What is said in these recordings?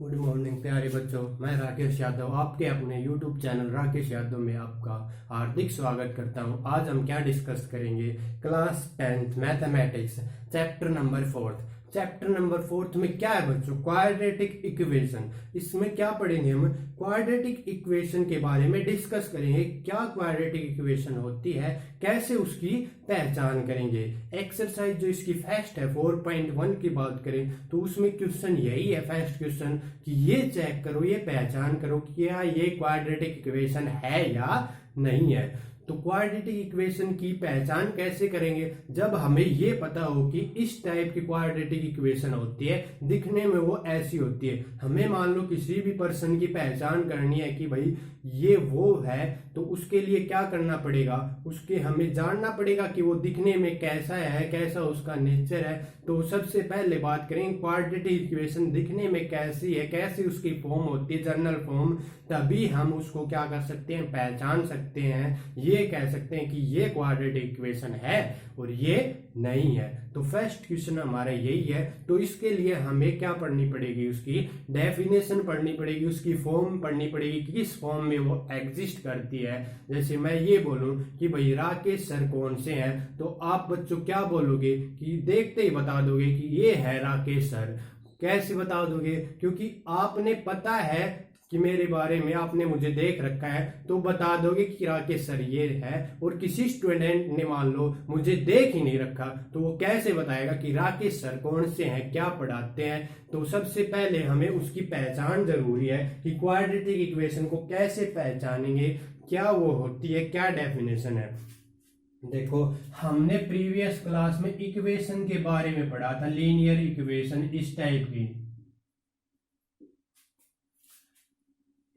Good morning प्यारे बच्चों। मैं राकेश यादव आपके अपने यूट्यूब चैनल राकेश यादव में आपका हार्दिक स्वागत करता हूं। आज हम क्या डिस्कस करेंगे? Class 10th mathematics chapter number 4। Chapter number 4 में क्या है बच्चों? Quadratic equation. इसमें क्या पढ़ेंगे हम? क्वाड्रेटिक इक्वेशन के बारे में डिस्कस करेंगे। क्या क्वाड्रेटिक इक्वेशन होती है, कैसे उसकी पहचान करेंगे। एक्सरसाइज जो इसकी फर्स्ट है 4.1 की बात करें तो उसमें क्वेश्चन यही है, फर्स्ट क्वेश्चन, कि ये चेक करो, ये पहचान करो कि क्या ये क्वाड्रेटिक इक्वेशन है या नहीं है। तो क्वाड्रेटिक इक्वेशन की पहचान कैसे करेंगे? जब हमें ये पता हो कि इस टाइप की क्वाड्रेटिक इक्वेशन होती है, दिखने में वो ऐसी होती है। हमें मान लो किसी भी पर्सन की पहचान करनी है कि भाई ये वो है, तो उसके लिए क्या करना पड़ेगा? उसके हमें जानना पड़ेगा कि वो दिखने में कैसा है, कैसा उसका नेचर है। तो सबसे पहले बात करें क्वाड्रेटिक इक्वेशन दिखने में कैसी है, कैसी उसकी फॉर्म होती है, जनरल फॉर्म। तभी हम उसको क्या कर सकते हैं? पहचान सकते हैं। ये कह सकते हैं कि ये क्वाड्रेटिक इक्वेशन है और ये नहीं है। तो फर्स्ट क्वेश्चन हमारा यही है। तो इसके लिए हमें क्या पढ़नी पड़ेगी? उसकी डेफिनेशन पढ़नी पड़ेगी, उसकी फॉर्म पढ़नी पड़ेगी कि किस फॉर्म में वो एग्जिस्ट करती है। जैसे मैं ये बोलूं कि भाई राकेश सर कौन से हैं, तो आप बच्चों क्या बोलोगे कि देखते ही बता दोगे कि ये है राकेश सर। कैसे बता दोगे? क्योंकि आपने पता है कि मेरे बारे में, आपने मुझे देख रखा है, तो बता दोगे कि राकेश सर ये है। और किसी स्टूडेंट ने मान लो मुझे देख ही नहीं रखा, तो वो कैसे बताएगा कि राकेश सर कौन से हैं, क्या पढ़ाते हैं। तो सबसे पहले हमें उसकी पहचान जरूरी है कि क्वाड्रेटिक इक्वेशन को कैसे पहचानेंगे, क्या वो होती है, क्या डेफिनेशन है। देखो, हमने प्रीवियस क्लास में इक्वेशन के बारे में पढ़ा था, लीनियर इक्वेशन इस टाइप की।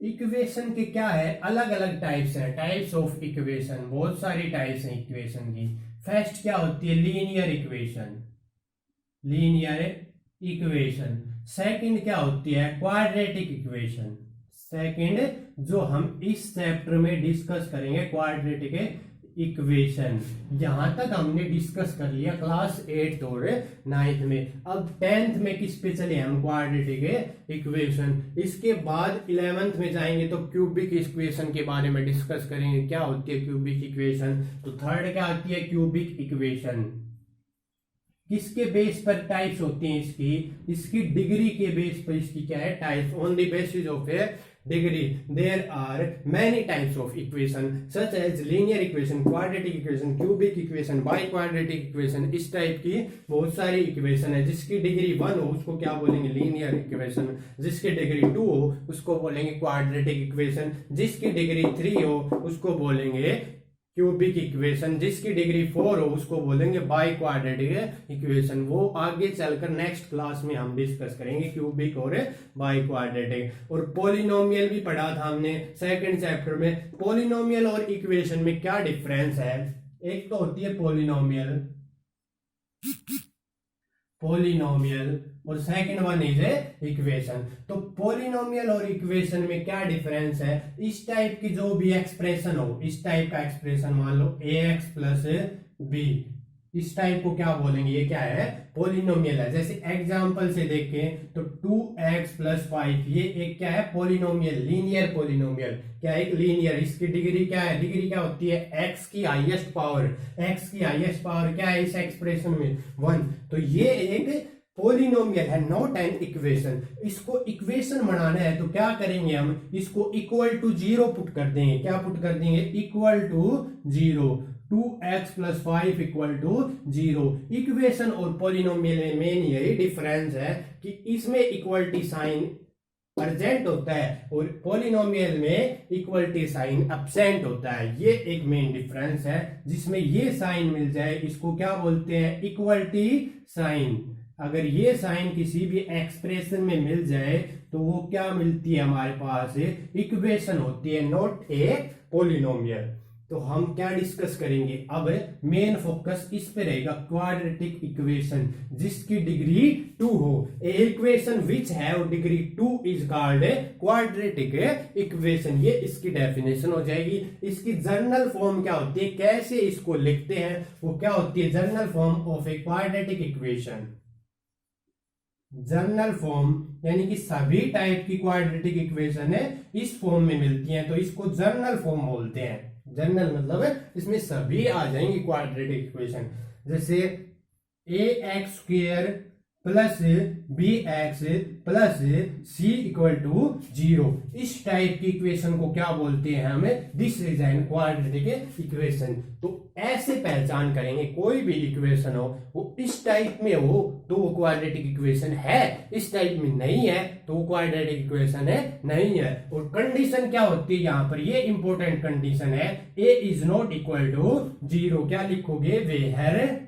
इक्वेशन के क्या है? अलग अलग टाइप्स हैं, टाइप्स ऑफ इक्वेशन, बहुत सारी टाइप्स हैं इक्वेशन की। फर्स्ट क्या होती है? Linear equation, linear equation. Second क्या होती है? Quadratic equation. सेकंड जो हम इस चैप्टर में डिस्कस करेंगे, क्वाड्रेटिक इक्वेशन। यहां तक हमने डिस्कस कर लिया क्लास 8 और 9th में। अब 10th में किस पे चले हम? Quadratic equation. इसके बाद 11th में जाएंगे तो क्यूबिक इक्वेशन के बारे में डिस्कस करेंगे, क्या होती है क्यूबिक इक्वेशन। तो थर्ड क्या आती है? Cubic equation. किसके बेस पर टाइप्स होती हैं इसकी? इसकी डिग्री के बेस पर इसकी क्या है? Types. On the basis of A degree there are many types of equation such as linear equation, quadratic equation, cubic equation, biquadratic equation। इस टाइप की बहुत सारी इक्वेशन है। जिसकी डिग्री 1 हो उसको क्या बोलेंगे? Linear equation. जिसकी डिग्री 2 हो उसको बोलेंगे क्वाड्रेटिक इक्वेशन। जिसकी डिग्री 3 हो उसको बोलेंगे क्यूबिक इक्वेशन। जिसकी डिग्री 4 हो उसको बोलेंगे बाई क्वाड्रेटिक इक्वेशन। वो आगे चलकर नेक्स्ट क्लास में हम डिस्कस करेंगे, क्यूबिक और बाई क्वाड्रेटिक। और पॉलिनोमियल भी पढ़ा था हमने सेकंड चैप्टर में। पॉलिनोमियल और इक्वेशन में क्या डिफरेंस है? एक तो होती है पॉलिनोमियल, पॉलिनोमियल, और सेकंड वन इज इक्वेशन। तो पॉलिनोमियल और इक्वेशन में क्या डिफरेंस है? इस टाइप की जो भी एक्सप्रेशन हो, इस टाइप का एक्सप्रेशन मान लो ax प्लस बी, इस टाइप को क्या बोलेंगे? ये क्या है? पॉलिनोमियल है। जैसे एग्जांपल से देखें तो 2x प्लस 5, ये एक क्या है? Polynomial, linear polynomial. क्या है? एक लीनियर। इसकी डिग्री क्या है? डिग्री क्या होती है? x की हाईएस्ट पावर। x की हाईएस्ट पावर क्या है इस एक्सप्रेशन में? 1। तो ये एक पॉलिनोमियल है, नॉट एन इक्वेशन। इसको इक्वेशन बनाना है तो क्या करेंगे हम? इसको इक्वल टू 0 पुट कर देंगे। क्या पुट कर देंगे? Equal to 0। 2x plus 5 equal to 0। Equation और पॉलिनोमियल में मेन यही डिफरेंस है कि इसमें इक्वलिटी साइन प्रेजेंट होता है और पॉलिनोमियल में इक्वलिटी साइन एब्सेंट होता है। ये एक मेन डिफरेंस है। जिसमें ये साइन मिल जाए इसको क्या बोलते हैं? Equality sign. अगर ये साइन किसी भी एक्सप्रेशन में मिल जाए तो वो क्या मिलती है हमारे पास? इक्वेशन होती है, नॉट ए पॉलिनोमियल। तो हम क्या डिस्कस करेंगे अब? मेन फोकस इस पे रहेगा, क्वाड्रेटिक इक्वेशन जिसकी डिग्री 2 हो। A equation which have degree 2 is called quadratic equation. ये इसकी डेफिनेशन हो जाएगी। इसकी जनरल फॉर्म क्या होती है, कैसे इसको लिखते हैं, वो क्या होती है? General form of a quadratic equation. General form यानी कि सभी टाइप की क्वाड्रेटिक इक्वेशन है इस फॉर्म में मिलती हैं, तो इसको जनरल फॉर्म बोलते हैं। जनरल मतलब इसमें सभी आ जाएंगी क्वाड्रेटिक इक्वेशन, जैसे A X square plus B x plus C equal to 0। इस टाइप की इक्वेशन को क्या बोलते हैं हमें? This is an quadratic equation. तो ऐसे पहचान करेंगे कोई भी इक्वेशन हो वो इस टाइप में हो तो वो क्वाड्रेटिक इक्वेशन है, इस टाइप में नहीं है तो वो क्वाड्रेटिक इक्वेशन है नहीं है। और कंडीशन क्या होती है यहाँ पर? ये इंपॉर्टेंट कंडीशन है, a is not equal to 0। क्या लिखोगे? Where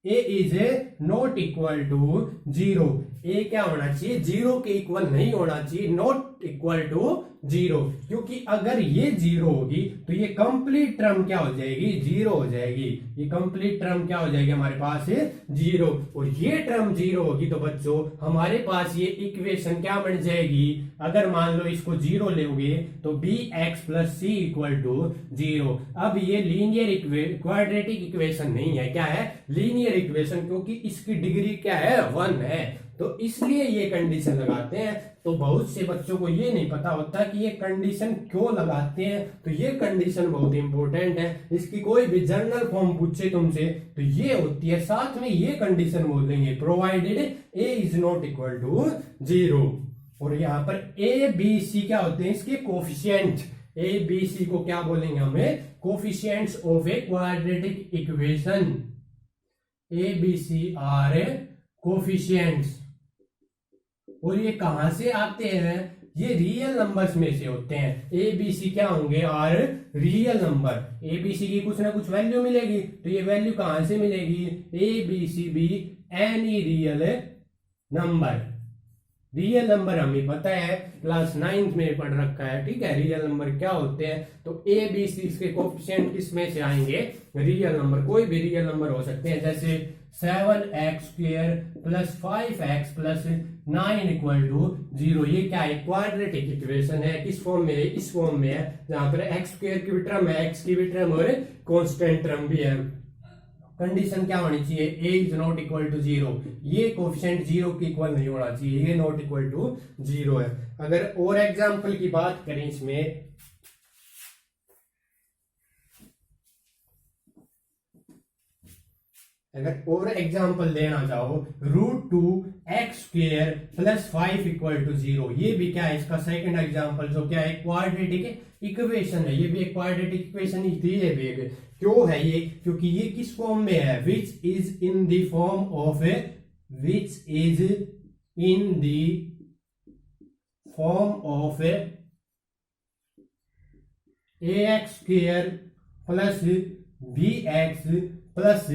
a is not equal to 0। A क्या होना चाहिए? 0 के इक्वल नहीं होना चाहिए, नॉट इक्वल टू 0। क्योंकि अगर ये 0 होगी तो ये कंप्लीट टर्म क्या हो जाएगी? 0 हो जाएगी। ये कंप्लीट टर्म क्या हो जाएगी हमारे पास? 0। और ये टर्म 0 होगी तो बच्चों हमारे पास ये इक्वेशन क्या बन जाएगी? अगर मान लो इसको 0 लोगे तो b x plus C equal to 0। अब ये लीनियर क्वाड्रेटिक इक्वेशन नहीं है, क्या है? लीनियर इक्वेशन, क्योंकि इसकी डिग्री क्या है? 1 है। तो इसलिए ये कंडीशन लगाते हैं। तो बहुत से बच्चों को ये नहीं पता होता कि ये कंडीशन क्यों लगाते हैं, तो ये कंडीशन बहुत इंपॉर्टेंट है। इसकी कोई भी जनरल फॉर्म पूछे तुमसे तो ये होती है, साथ में ये कंडीशन बोल देंगे, provided a is not equal to 0। और यहाँ पर ए बी सी क्या होते हैं? इसके कोफिशिएंट। ए बी सी को क्या बोलेंगे हमें? Coefficients of a quadratic equation. A b c are coefficients. और ये कहां से आते हैं? ये रियल नंबर्स में से होते हैं। ए बी सी क्या होंगे? Are real number. A b c की कुछ ना कुछ वैल्यू मिलेगी, तो ये वैल्यू कहां से मिलेगी? A b c be any real number. Real number हमें पता है, क्लास 9th में पढ़ रखा है, ठीक है। रियल नंबर क्या होते हैं? तो ए बी सी के कोफिशिएंट किसमें से आएंगे? Real number. कोई भी रियल नंबर हो सकते हैं, जैसे 7x square plus 5x plus 9 equal to 0। ये क्या है? क्वाड्रेटिक इक्वेशन है। किस फॉर्म में है? इस फॉर्म में है, जहां पर एक्स स्क्वायर की भी टर्म है, एक्स की भी टर्म और कांस्टेंट टर्म भी है। कंडीशन क्या होनी चाहिए? ए इज नॉट इक्वल टू 0। ये कोफिशिएंट 0 के इक्वल नहीं होना चाहिए, ये नॉट इक्वल टू 0 है। अगर और एग्जांपल की बात करें इसमें, अगर और एग्जांपल देना चाहो, √2x square plus 5 equal to 0। ये भी क्या है? इसका सेकंड एग्जांपल जो क्या है? क्वाड्रेटिक इक्वेशन है। ये भी एक क्वाड्रेटिक इक्वेशन ही थी। ये भी क्यों है ये? क्योंकि ये किस फॉर्म में है? Which is in the form of which is in the form of ax square plus bx plus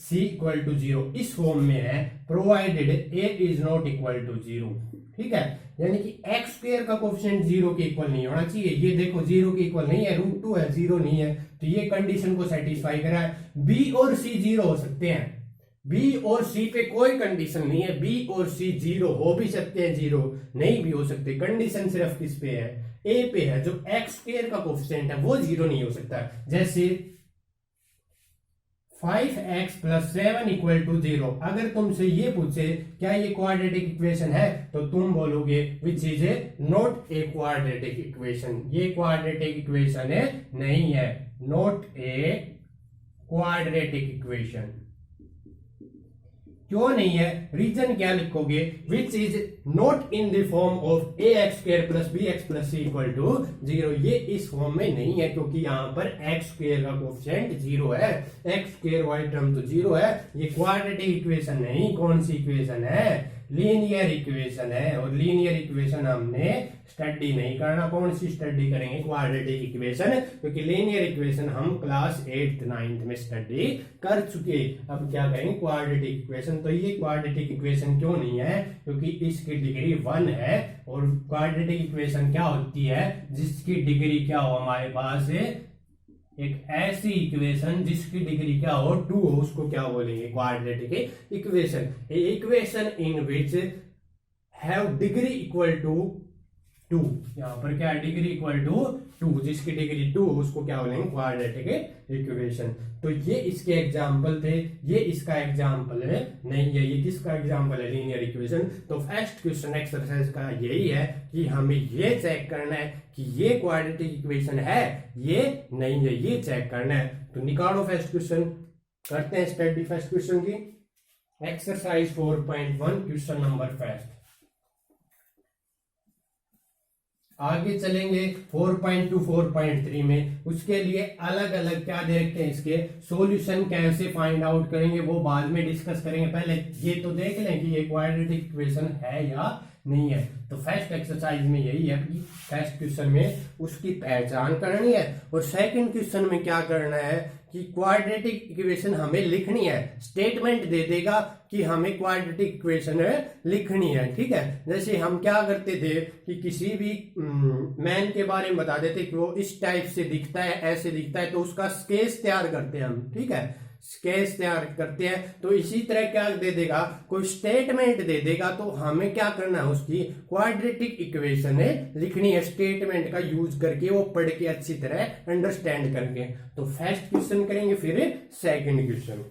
C equal to 0। इस फॉर्म में है, provided a is not equal to 0। ठीक है, यानी कि एक्स स्क्वायर का कोफिशिएंट 0 के इक्वल नहीं होना चाहिए। ये देखो 0 के इक्वल नहीं है, √2 है, 0 नहीं है, तो ये कंडीशन को सेटिस्फाई करा है। बी और सी 0 हो सकते हैं, बी और सी पे कोई कंडीशन नहीं है। बी और सी 0 हो भी सकते हैं, 0 नहीं भी हो सकते। कंडीशन सिर्फ किस पे है? ए पे है। जो एक्स स्क्वायर का कोफिशिएंट है वो 0 नहीं हो सकता। जैसे 5x प्लस 7 इक्वल टू 0। अगर तुमसे ये पूछे क्या ये क्वाड्रेटिक इक्वेशन है, तो तुम बोलोगे विच is not a quadratic equation. ये क्वाड्रेटिक इक्वेशन है नहीं है, नॉट ए क्वाड्रेटिक इक्वेशन। क्यों नहीं है? रीजन क्या लिखोगे? Which is not in the form of a x square plus B x plus C equal to 0। ये इस फॉर्म में नहीं है, क्योंकि यहाँ पर एक्स स्क्वायर का कोफिशिएंट 0 है। एक्स स्क्वायर वाली टर्म तो 0 है। ये क्वाड्रेटिक इक्वेशन नहीं, कौन सी इक्वेशन है? लीनियर इक्वेशन है। और लीनियर इक्वेशन हमने स्टडी नहीं करना। कौन सी स्टडी करेंगे? क्वाड्रेटिक इक्वेशन, क्योंकि लीनियर इक्वेशन हम क्लास 8th 9th में स्टडी कर चुके। अब क्या करेंगे? Quadratic equation. तो ये क्वाड्रेटिक इक्वेशन क्यों नहीं है? क्योंकि इसकी डिग्री 1 है। और क्वाड्रेटिक इक्वेशन क्या होती है? जिसकी डिग्री क्या हो हमारे पास? एक ऐसी इक्वेशन जिसकी डिग्री क्या हो? 2 हो, उसको क्या बोलेंगे? Quadratic equation. Equation in which have degree equal to two, यहाँ पर क्या है, डिग्री इक्वल टू टू, जिसकी डिग्री टू उसको क्या बोलेंगे, क्वाड्रेटिक इक्वेशन। तो ये इसके एग्जाम्पल थे, ये इसका एग्जाम्पल है नहीं है, ये किसका एग्जाम्पल है, लीनियर इक्वेशन। तो फर्स्ट क्वेश्चन एक्सरसाइज का यही है कि हमें ये चेक करना है कि ये क्वाड्रेटिक इक्वेशन है, ये नहीं है, ये चेक करना है। तो निकालो फर्स्ट क्वेश्चन, करते हैं स्टडी फर्स्ट क्वेश्चन की। Exercise 4.1 question number first. आगे चलेंगे 4.2 4.3 में, उसके लिए अलग अलग क्या देखते हैं, इसके सॉल्यूशन कैसे फाइंड आउट करेंगे वो बाद में डिस्कस करेंगे। पहले ये तो देख लें कि ये क्वाड्रेटिक इक्वेशन है या नहीं है। तो फर्स्ट एक्सरसाइज में यही है कि फर्स्ट क्वेश्चन में उसकी पहचान करनी है, और सेकंड क्वेश्चन में क्या करना है कि क्वाड्रेटिक इक्वेशन हमें लिखनी है। स्टेटमेंट दे देगा कि हमें क्वाड्रेटिक इक्वेशन लिखनी है, ठीक है। जैसे हम क्या करते थे कि किसी भी मैन के बारे में बता देते कि वो इस टाइप से दिखता है, ऐसे दिखता है, तो उसका स्केच तैयार करते हैं हम, ठीक है, स्केच तैयार करते हैं। तो इसी तरह क्या दे देगा, कोई स्टेटमेंट दे देगा, तो हमें क्या करना है, उसकी क्वाड्रेटिक इक्वेशन लिखनी है, स्टेटमेंट का यूज करके, वो पढ़ के अच्छी तरह अंडरस्टैंड करके। तो फर्स्ट क्वेश्चन करेंगे, फिर सेकंड क्वेश्चन।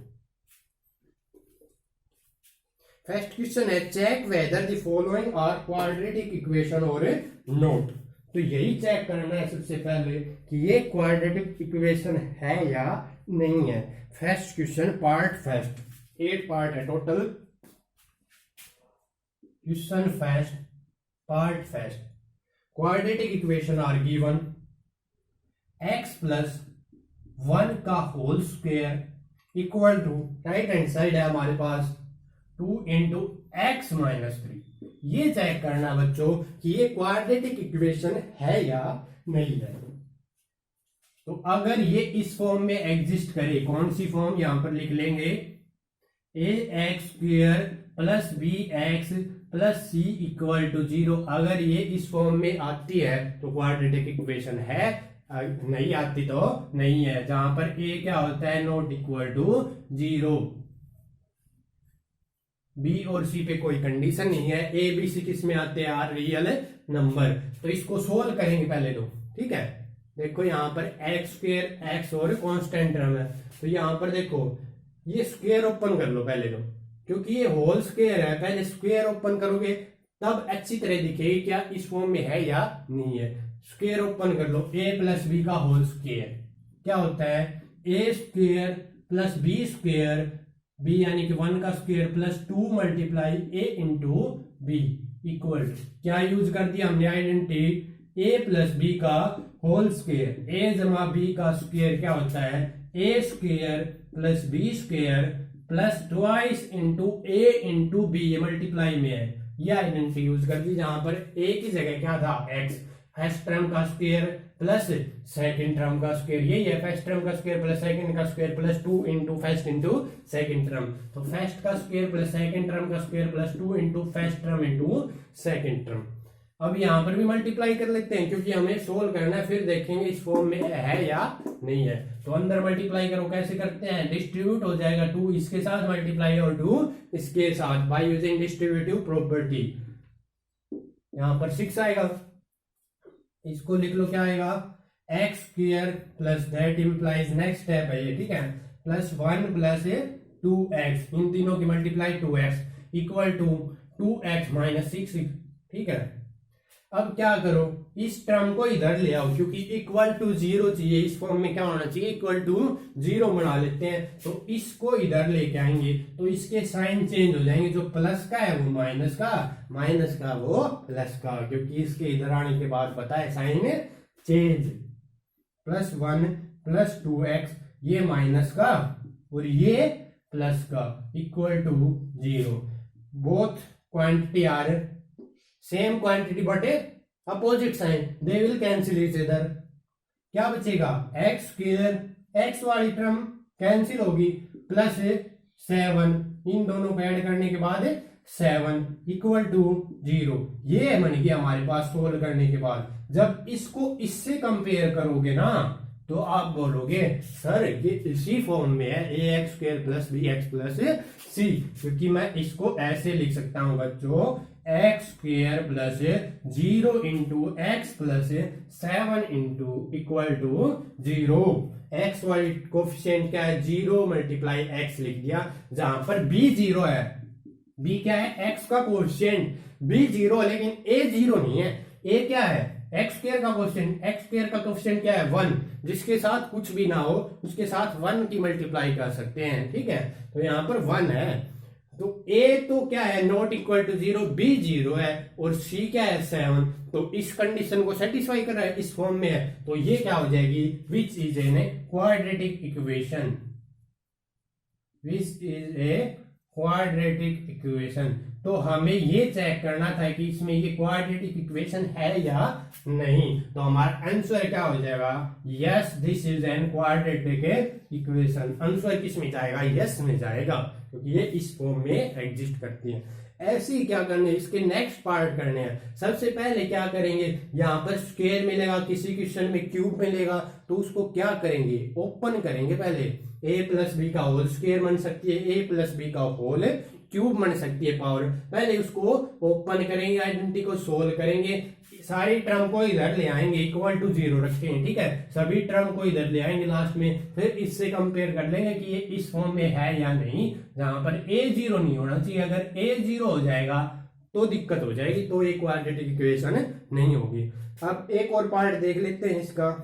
फर्स्ट क्वेश्चन है check whether the following are quadratic equation और नोट। तो यही चेक करना है सबसे पहले कि ये क्वाड्रेटिक इक्वेशन है या नहीं है। First question part first, 8 part है total. Question first part first, quadratic equation are given x plus 1 का whole square equal to, right hand side है हमारे पास 2 इंटू एक्स माइनस 3। ये चेक करना बच्चों कि ये क्वाड्रेटिक इक्वेशन है या नहीं है। तो अगर ये इस फॉर्म में एग्जिस्ट करे, कौन सी फॉर्म, यहां पर लिख लेंगे A x square plus B x plus C equal to 0। अगर ये इस फॉर्म में आती है तो क्वाड्रेटिक इक्वेशन है, नहीं आती तो नहीं है। जहां पर ए क्या होता है, नॉट इक्वल टू 0। बी और सी पे कोई कंडीशन नहीं है। ए बी सी किस में आते हैं, आर रियल नंबर। तो इसको सोल्व करेंगे पहले तो, ठीक है। देखो यहाँ पर एक्स स्क्वायर, एक्स और कांस्टेंट टर्म है, तो यहाँ पर देखो ये स्क्वायर ओपन कर लो पहले तो, क्योंकि ये होल स्क्वायर है। पहले स्क्वायर ओपन करोगे तब अच्छी तरह दिखेगी क्या इस फॉर्म में है या नहीं है। स्क्वायर ओपन कर लो, ए प्लस बी का होल स्क्वायर क्या होता है, A square plus B square, B यानी कि 1 का square plus 2 multiply A into B equal क्या यूज कर दिया हमने, आइडेंटिटी ए प्लस बी का होल स्क्वायर। ए जमा बी का स्क्वायर क्या होता है, A square plus B square plus twice into A into B, ये मल्टीप्लाई में है, ये आइडेंटिटी यूज कर दी। जहां पर ए की जगह क्या था, एक्स, फर्स्ट टर्म का स्क्वायर प्लस सेकंड टर्म का स्क्वायर, यही है फर्स्ट टर्म का स्क्वायर प्लस सेकंड का square plus 2 into first into second term. तो फर्स्ट का स्क्वायर प्लस सेकंड टर्म का square plus 2 into first term into second term. अब यहां पर भी मल्टीप्लाई कर लेते हैं क्योंकि हमें सोल्व करना है, फिर देखेंगे इस फॉर्म में है या नहीं है। तो अंदर मल्टीप्लाई करो, कैसे करते हैं, डिस्ट्रीब्यूट हो जाएगा, 2 इसके साथ मल्टीप्लाई और 2 इसके साथ, बाय यूजिंग डिस्ट्रीब्यूटिव प्रॉपर्टी। यहां पर 6 आएगा, इसको लिख लो क्या आएगा, x square plus that implies, next step है ये, ठीक है, प्लस 1 प्लस 2x, इन तीनों की multiply 2x equal to 2x minus 6, ठीक है। अब क्या करो, इस टर्म को इधर ले आओ क्योंकि इक्वल टू 0 चाहिए, इस फॉर्म में क्या होना चाहिए, इक्वल टू 0 बना लेते हैं। तो इसको इधर लेके आएंगे तो इसके साइन चेंज हो जाएंगे, जो प्लस का है वो माइनस का, माइनस का वो प्लस का, क्योंकि इसके इधर आने के बाद पता है sign change. Plus 1 plus 2x, ये माइनस का और ये प्लस का, equal to 0। Both quantity are same quantity but opposite sign, they will cancel each other. क्या बचेगा, एक्स स्क्वायर, एक्स वाली टर्म कैंसिल होगी, प्लस 7, इन दोनों को ऐड करने के बाद 7 इक्वल टू 0। ये बन गया हमारे पास सोल्व करने के बाद। जब इसको इससे कंपेयर करोगे ना तो आप बोलोगे सर ये इसी फॉर्म में है A x square plus B x plus C, क्योंकि मैं इसको ऐसे लिख सकता हूं बच्चों, X square plus 0 into X plus 7 into equal to 0। X वाली कोफिशिएंट क्या है, 0 मल्टीप्लाई एक्स लिख दिया, जहां पर बी 0 है। बी क्या है, एक्स का कोफिशिएंट, बी 0 लेकिन ए 0 नहीं है। ए क्या है, एक्स स्क्वायर का कोफिशिएंट, एक्स स्क्वायर का कोफिशिएंट क्या है 1, जिसके साथ कुछ भी ना हो उसके साथ 1 की मल्टीप्लाई कर सकते हैं, ठीक है। तो यहां पर 1 है, तो a तो क्या है नॉट इक्वल टू 0, b 0 है और c क्या है 7, तो इस कंडीशन को सेटिस्फाई कर रहा है, इस फॉर्म में है, तो ये क्या हो जाएगी, which is an quadratic equation, which is a quadratic equation. तो हमें ये चेक करना था कि इसमें ये क्वाड्रेटिक इक्वेशन है या नहीं, तो हमारा आंसर क्या हो जाएगा, yes this is an quadratic equation. Answer किस में जाएगा, यस में जाएगा, क्योंकि ये इस फॉर्म में एग्जिस्ट करती है। ऐसे ही क्या करने, इसके नेक्स्ट पार्ट करने हैं। सबसे पहले क्या करेंगे, यहाँ पर स्क्वायर मिलेगा, किसी क्वेश्चन में क्यूब मिलेगा, तो उसको क्या करेंगे, ओपन करेंगे। पहले a प्लस बी का होल स्क्वायर बन सकती है, a प्लस बी का होल क्यूब बन सकती है पावर, पहले उसको ओपन करेंगे, आइडेंटिटी को सोल्व करेंगे, सारी टर्म को इधर ले आएंगे, इक्वल टू 0 रखते हैं, ठीक है, सभी टर्म को इधर ले आएंगे लास्ट में, फिर इससे कंपेयर कर लेंगे कि ये इस फॉर्म में है या नहीं, जहां पर a 0 नहीं होना चाहिए। अगर a 0 हो जाएगा तो दिक्कत हो जाएगी, तो ये क्वाड्रेटिक इक्वेशन नहीं होगी। अब एक और पार्ट देख लेते हैं इसका।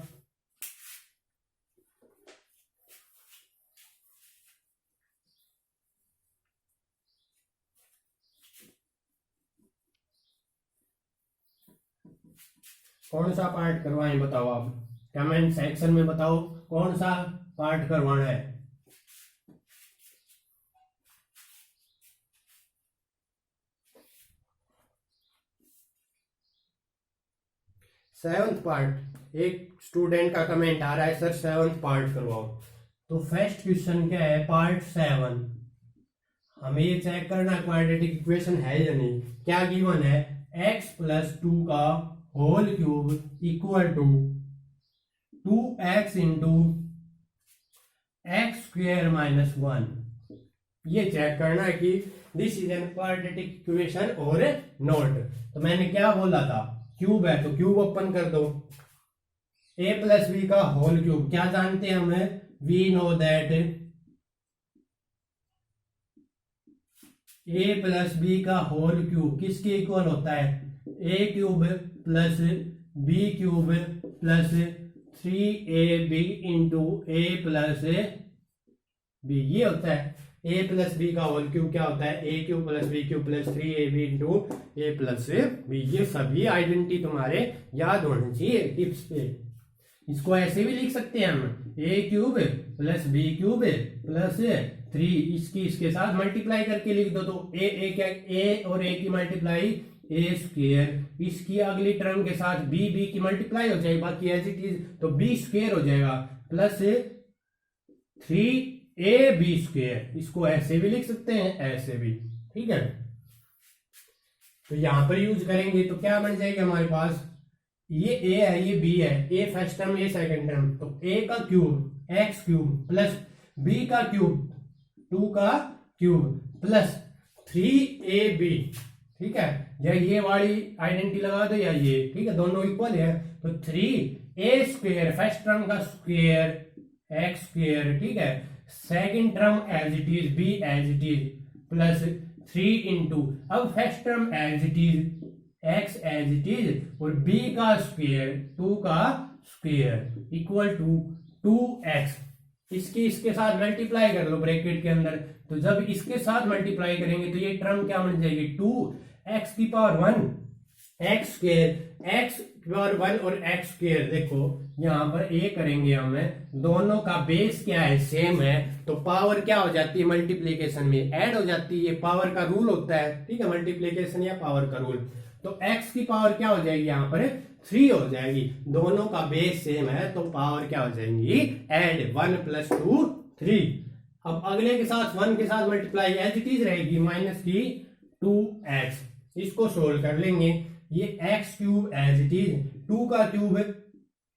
कौन सा पार्ट करवाएं बताओ, आप कमेंट सेक्शन में बताओ कौन सा पार्ट करवाना है। सेवंथ पार्ट, एक स्टूडेंट का कमेंट आ रहा है सर सेवंथ पार्ट करवाओ। तो फर्स्ट क्वेश्चन क्या है, पार्ट 7, हमें ये चेक करना क्वाड्रेटिक इक्वेशन है या नहीं। क्या गिवन है, x प्लस 2 का whole cube equal to 2x into x square minus 1। ये चेक करना है कि this is an quadratic equation और नॉट। तो मैंने क्या बोला था, क्यूब है तो क्यूब ओपन कर दो, a प्लस बी का होल क्यूब, क्या जानते हैं हमें, we know that a plus B का होल क्यूब किसके इक्वल होता है, a cube plus b cube plus 3ab into a plus b, ये होता है a प्लस बी का होल क्यूब क्या होता है, a cube plus b cube plus 3ab into a plus b. ये सभी आइडेंटिटी तुम्हारे याद होने चाहिए टिप्स पे। इसको ऐसे भी लिख सकते हैं हम, a cube plus b cube plus 3, इसके साथ मल्टीप्लाई करके लिख दो, तो a क्या, a और a की मल्टीप्लाई a स्क्वायर, इसकी अगली टर्म के साथ b की मल्टीप्लाई हो जाएगी, बाकी एज इट इज, तो b स्क्वायर हो जाएगा प्लस 3ab स्क्वायर। इसको ऐसे भी लिख सकते हैं, ऐसे भी, ठीक है। तो यहां पर यूज करेंगे तो क्या बन जाएगा हमारे पास, ये a है ये b है, a फर्स्ट टर्म ये सेकंड टर्म, तो a का cube x cube plus b का क्यूब 2 का क्यूब प्लस 3ab, ठीक है, या ये वाली आइडेंटिटी लगा दो या ये, ठीक है, दोनों इक्वल है, तो 3a स्क्वायर फर्स्ट टर्म का स्क्वायर x स्क्वायर, ठीक है, second term as it is b as it is plus 3 into, अब first term as it is x as it is और b का स्क्वायर 2 का स्क्वायर इक्वल टू 2x। इसके साथ multiply कर लो ब्रैकेट के अंदर, तो जब इसके साथ मल्टीप्लाई करेंगे तो ये टर्म क्या बन जाएगी, 2x की पावर 1 x स्क्वायर, x की पावर 1 और x स्क्वायर। देखो यहां पर a करेंगे हमें, दोनों का बेस क्या है, सेम है, तो पावर क्या हो जाती है, मल्टीप्लीकेशन में ऐड हो जाती है, ये पावर का रूल होता है, ठीक है, मल्टीप्लीकेशन या पावर का रूल। तो x की पावर क्या हो जाएगी, यहाँ पर 3 हो जाएगी, दोनों का बेस सेम है, तो पावर क्या हो जाएंगी, ऐड 1 प्लस 2 3। अब अगले के साथ 1 के साथ मल्टीप्लाई एज इट इज रहेगी, माइनस की 2x, इसको सोल्व कर लेंगे, ये x cube as it is, 2 का क्यूब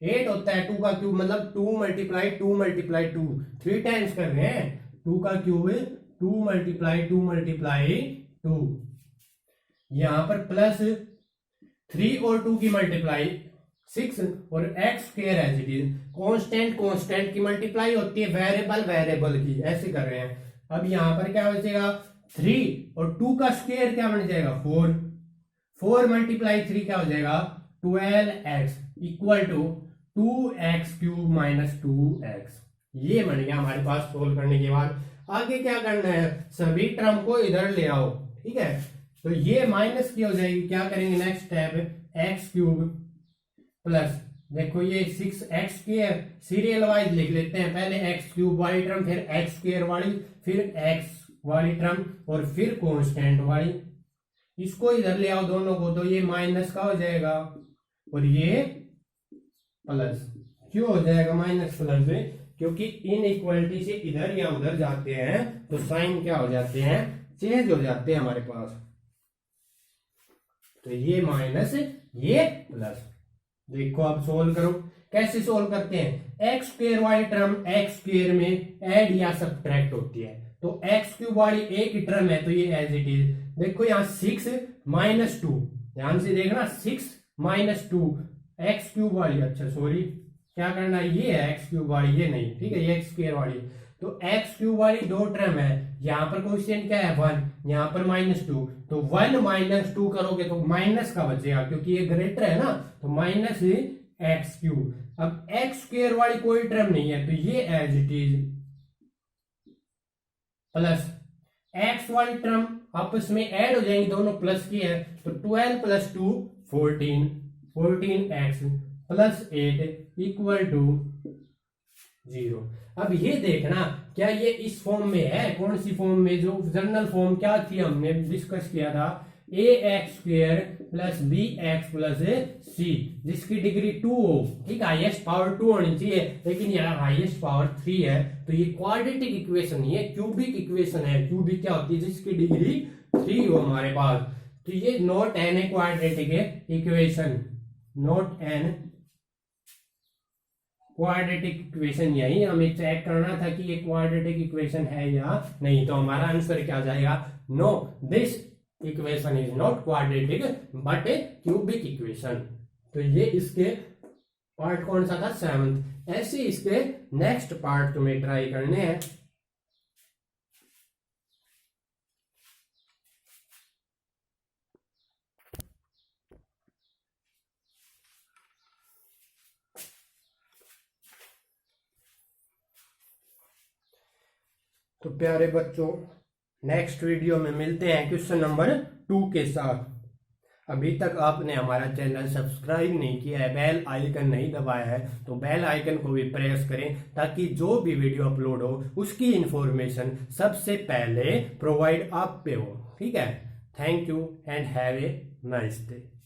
8 होता है 2 का क्यूब, मतलब 2 मल्टीप्लाई 2 मल्टीप्लाई 2, 3 टाइम्स कर रहे हैं। 2 का क्यूब 2 मल्टीप्लाई 2 मल्टीप्लाई 2, यहां पर प्लस 3 और 2 की मल्टीप्लाई 6 और x square as it is. Constant की मल्टीप्लाई होती है वेरिएबल की, ऐसे कर रहे हैं। अब यहां पर क्या बचेगा 3 और 2 का स्क्वायर क्या बन जाएगा 4, 4 मल्टीप्लाई 3 क्या हो जाएगा 12x equal to 2x cube minus 2x। ये बन गया हमारे पास सोल्व करने के बाद। आगे क्या करना है, सभी टर्म को इधर ले आओ, ठीक है। तो ये माइनस की हो जाएगी, क्या करेंगे next step, x cube plus, देखो ये 6x स्क्वायर, सीरियल वाइज लिख लेते हैं, पहले एक्स क्यूब वाली टर्म, फिर एक्स स्क्वायर वाली, फिर एक्स वाली टर्म और फिर कांस्टेंट वाली। इसको इधर ले आओ दोनों को, तो ये माइनस का हो जाएगा और ये प्लस। क्यों हो जाएगा माइनस प्लस, क्योंकि इनइक्वालिटी से इधर या उधर जाते हैं तो साइन क्या हो जाते हैं, चेंज हो जाते हैं हमारे पास। तो ये माइनस ये प्लस। देखो अब सोल्व करो, कैसे सोल्व करते हैं, एक्स स्क्वायर वाली टर्म एक्स स्क्वायर में ऐड या सब्ट्रैक्ट होती है, तो एक्स क्यूब वाली एक ही टर्म है तो ये एज इट इज। देखो यहाँ 6 माइनस 2, ध्यान से देखना 6 माइनस 2 एक्स क्यूब वाली, अच्छा सॉरी क्या करना है, ये है एक्स क्यूब वाली, ये नहीं, ठीक है, ये एक्स स्क्वायर वाली। तो एक्स क्यूब वाली दो टर्म है, यहाँ पर कोएफिशिएंट क्या है 1, यहाँ पर -2, तो 1 - 2 करोगे तो माइनस का बचेगा, क्योंकि ये ग्रेटर है ना, तो माइनस एक्स क्यूब। अब एक्स स्क्वायर वाली कोई टर्म नहीं है तो ये as it is plus x वाली टर्म आपस में ऐड हो जाएंगी, दोनों प्लस की है, तो 12 + 2 14, 14x प्लस 8 इक्वल टू 0। अब ये देखना क्या ये इस फॉर्म में है, कौन सी फॉर्म में, जो जनरल फॉर्म क्या थी हमने डिस्कस किया था, ax² + bx + c, जिसकी डिग्री 2 हो, ठीक, हाईएस्ट पावर 2 होनी चाहिए, लेकिन यहाँ हाईएस्ट पावर 3 है, तो ये क्वाड्रेटिक इक्वेशन नहीं है, क्यूबिक इक्वेशन है। क्यूबिक क्या होती है, जिसकी डिग्री 3 हो हमारे पास, तो ये not an quadratic equation, not an quadratic equation. यही हमें चेक करना था कि ये क्वाड्रेटिक इक्वेशन है या नहीं, तो हमारा आंसर क्या जाएगा, no this equation is not quadratic but a cubic equation. तो ये इसके पार्ट कौन सा था, 7th। ऐसे इसके नेक्स्ट पार्ट तुम्हें ट्राई करने हैं। तो प्यारे बच्चों, नेक्स्ट वीडियो में मिलते हैं क्वेश्चन नंबर 2 के साथ। अभी तक आपने हमारा चैनल सब्सक्राइब नहीं किया है, बेल आइकन नहीं दबाया है, तो बेल आइकन को भी प्रेस करें, ताकि जो भी वीडियो अपलोड हो उसकी इंफॉर्मेशन सबसे पहले प्रोवाइड आप पे हो, ठीक है। Thank you and have a nice day.